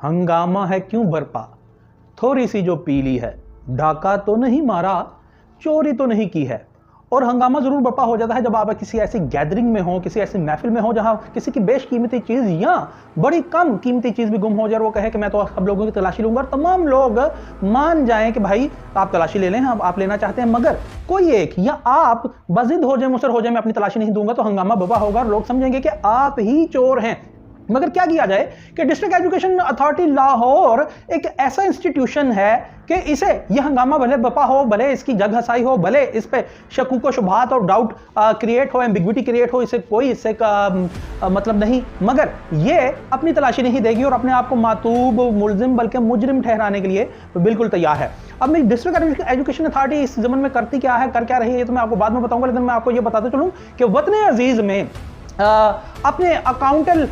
हंगामा है क्यों बरपा, थोड़ी सी जो पीली है, डाका तो नहीं मारा, चोरी तो नहीं की है। और हंगामा जरूर बरपा हो जाता है जब आप किसी ऐसी गैदरिंग में हो, किसी ऐसी महफिल में हो जहां किसी की बेशकीमती चीज या बड़ी कम कीमती चीज भी गुम हो जाए और वो कहे कि मैं तो सब लोगों की तलाशी लूंगा, और तमाम लोग मान जाएं कि भाई आप तलाशी ले लें, आप लेना चाहते हैं, मगर कोई एक या आप बजिद हो जाए, मुसर हो जाए, मैं अपनी तलाशी नहीं दूंगा, तो हंगामा बरपा होगा। लोग समझेंगे कि आप ही चोर हैं। मगर क्या किया जाए कि डिस्ट्रिक्ट एजुकेशन अथॉरिटी लाहौर एक ऐसा इंस्टीट्यूशन है कि इसे यह हंगामा भले बपा हो, भले इसकी जग हसाई हो, भले इस पे शकूक व शुबहात और डाउट क्रिएट हो, एम्बिग्विटी क्रिएट हो, इसे कोई इससे मतलब नहीं, मगर ये अपनी तलाशी नहीं देगी और अपने आप को मातूब मुलजिम बल्कि मुजरिम ठहराने के लिए बिल्कुल तैयार है। अब मैं डिस्ट्रिक्ट एजुकेशन अथॉरिटी इस जमन में करती क्या है, कर क्या रही है, ये तो मैं आपको बाद में बताऊंगा, लेकिन मैं आपको ये बताता चलूं कि वतन अजीज में अपने अकाउंटल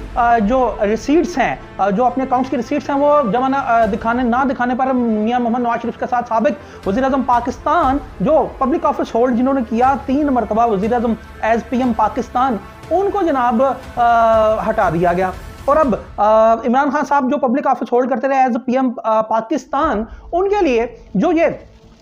जो रिसीट्स हैं, जो अपने अकाउंट्स की रिसीट्स हैं, वो जमा ना दिखाने पर मियां मोहम्मद नवाज शरीफ के साथ साबिक वज़ीर आज़म पाकिस्तान जो पब्लिक ऑफिस होल्ड जिन्होंने किया 3 मरतबा वज़ीर आज़म एज PM पाकिस्तान, उनको जनाब हटा दिया गया। और अब इमरान खान साहब जो पब्लिक ऑफिस होल्ड करते रहे एज PM पाकिस्तान, उनके लिए जो ये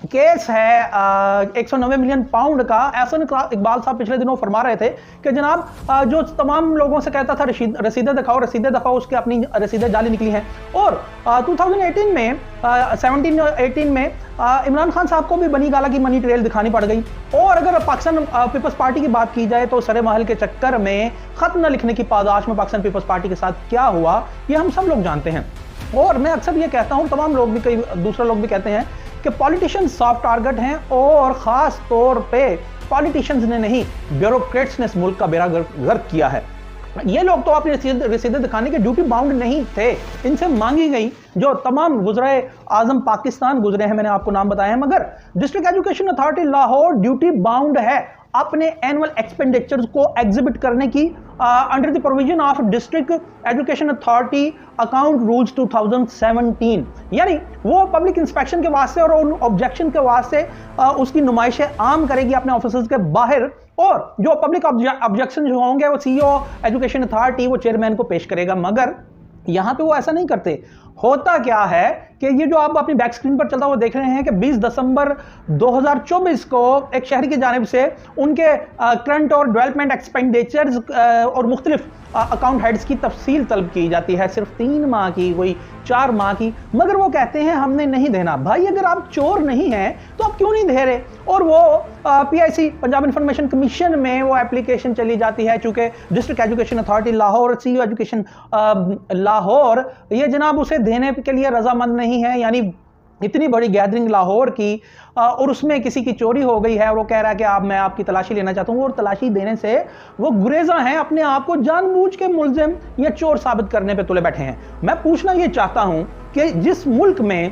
केस है 190 मिलियन पाउंड का, एहसन इकबाल साहब पिछले दिनों फरमा रहे थे कि जनाब जो तमाम लोगों से कहता था रसीदें दिखाओ, उसकी अपनी रसीदें जाली निकली हैं। और 2018 में 17-18 में इमरान खान साहब को भी बनी गाला की मनी ट्रेल दिखानी पड़ गई। और अगर पाकिस्तान पीपल्स पार्टी की बात की जाए तो सरे महल के चक्कर में खत न लिखने की पादाश में पाकिस्तान पीपल्स पार्टी के साथ क्या हुआ, ये हम सब लोग जानते हैं। और मैं अक्सर ये कहता हूं, तमाम लोग भी, कई दूसरे लोग भी कहते हैं कि पॉलिटिशियंस सॉफ्ट टारगेट हैं, और खास तौर पे पॉलिटिशियंस ने नहीं, ब्यूरोक्रेट्स ने इस मुल्क का बेड़ा गर्क किया है। ये लोग तो अपनी रसीदें दिखाने के ड्यूटी बाउंड नहीं थे, इनसे मांगी गई जो तमाम वज़ीर आज़म पाकिस्तान गुजरे हैं, मैंने आपको नाम बताया है, मगर district education authority Lahore duty bound है अपने एनुअल एक्सपेंडिचर्स को एग्जिबिट करने की under the provision of district education authority account rules 2017। यानी वो पब्लिक इंस्पेक्शन के वास्ते और उन ऑब्जेक्शन के वास्ते उसकी नुमाइशें आम करेगी अपने ऑफिसर्स के बाहर, और जो पब्लिक ऑब्जेक्शन जो होंगे वो CEO एजुकेशन अथॉरिटी वो चेयरमैन को पेश करेगा। मगर यहां पे वो ऐसा नहीं करते। होता क्या है कि ये जो आप अपनी बैक स्क्रीन पर चलता हुआ देख रहे हैं कि 20 दिसंबर 2024 को एक शहरी की जानिब से उनके करंट और डेवलपमेंट एक्सपेंडिचर्स और मुख्तलिफ अकाउंट हेड्स की तफसील तलब की जाती है, सिर्फ 3 माह की, कोई 4 माह की, मगर वो कहते हैं हमने नहीं देना। भाई अगर आप चोर नहीं हैं तो आप क्यों नहीं दे रहे? और वो PIC पंजाब इंफॉर्मेशन कमीशन में वो एप्लीकेशन चली जाती है, चूंकि district education authority Lahore, CEO education Lahore ये जनाब उसे देने के लिए रजामंद नहीं है। यानी इतनी बड़ी गैदरिंग लाहौर की और उसमें किसी की चोरी हो गई है और वो कह रहा है कि मैं आपकी तलाशी लेना चाहता हूं, और तलाशी देने से वो गुरेजा हैं, अपने आप को जानबूझ के मुल्जिम या चोर साबित करने पे तुले बैठे हैं। मैं पूछना ये चाहता हूं कि जिस मुल्क में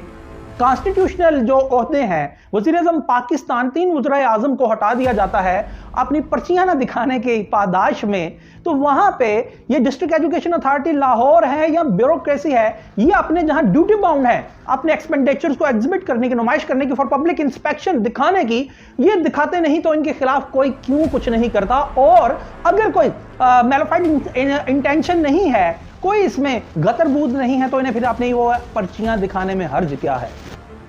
कॉन्स्टिट्यूशनल जो ओहदे हैं, वज़ीर आज़म पाकिस्तान 3 वज़ीर आज़म को हटा दिया जाता है अपनी पर्चियां ना दिखाने के पादाश में, तो वहां पे ये डिस्ट्रिक्ट एजुकेशन अथॉरिटी लाहौर है या ब्यूरोक्रेसी है, ये अपने जहां ड्यूटी बाउंड है अपने एक्सपेंडिचर्स को एग्जिबिट करने की, नुमाइश करने की, फॉर पब्लिक इंस्पेक्शन दिखाने की, ये दिखाते नहीं तो इनके खिलाफ कोई क्यों कुछ नहीं करता। और अगर कोई मैलिफाइड इंटेंशन नहीं है, कोई इसमें गतरबूद नहीं है, तो इन्हें फिर अपनी वो पर्चियां दिखाने में हर्ज क्या है?